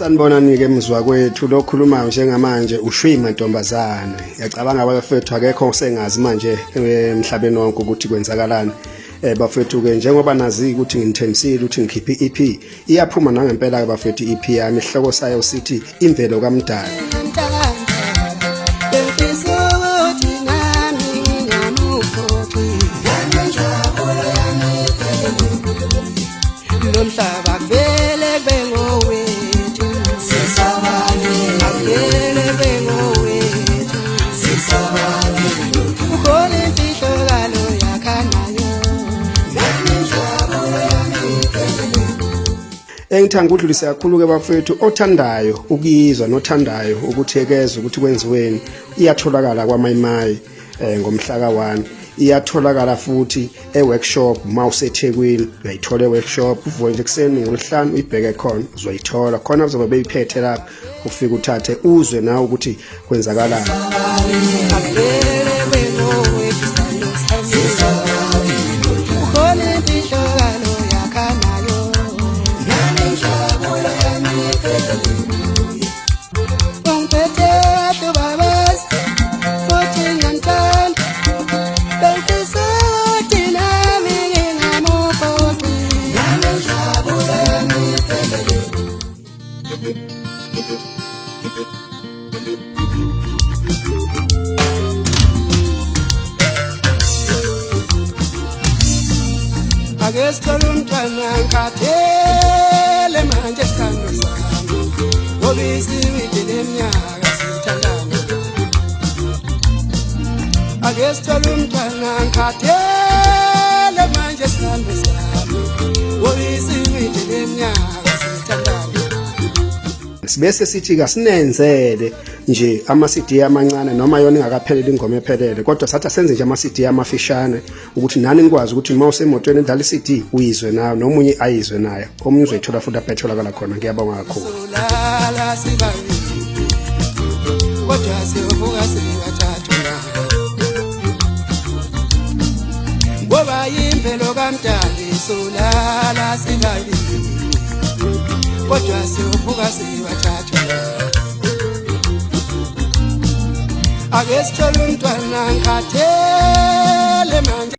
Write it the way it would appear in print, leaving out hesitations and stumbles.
Sanibonani-ke mzwa kwethu lokhulumayo njengamanje uShwima Ntombazane. Ngiyacabanga abafethu akekho osengazi manje emhlabeni wonke ukuthi kwenzakalani. Bafethu-ke njengoba nazi ukuthi nginithembisile ukuthi ngikhiphe i-EP iyaphuma nangempela-ke bafethu i-EP yami isihloko sayo sithi Imvelo kaMdali. Lomhlaba vele bengowethu vele bengowethu ukhona imfihlakalo yakhanayo Engithanda ukudlulisa kakhulu-ke bafethu othandayo ukuyizwa nothandayo ukuthekeza ukuthi kwenziweni iyatholakala kwaMayimayi ngomhla ka-1. Iyatholakala futhi e-workshop mawuseThekwini uyayithola e-workshop uvuke nje kuseni ngoLwesihlanu uyibheke khona uzoyithola khona kuzobe beyiphethe lapha ufike uthathe uzwe nawe ukuthi kwenzakalani. Ake sithole umntwana ngikhathele manje sithando sami ngoba isibili leminyaka sithandana. Ake sithole umntwana ngikhathele manje sithando sami ngoba isibili leminyaka sithandana. Sibese sithi kasinenzele nje ama-CD amancane noma yona ingakapheleli ingoma ephelele kodwa sathi asenze nje ama-CD amafishane ukuthi nani nikwazi ukuthi uma usemotweni edlala i-CD uyizwe nayo nomunye ayizwe nayo omunye uzoyithola futhi aphetholakala khona. Ngiyabonga kakhulu. Solala sibabili kodwa siyovuka sibathathu ngoba imvelo kaMdali solala sibabili kodwa siyovuka sibathathu. Ake sithole umntwana ngikhathele manje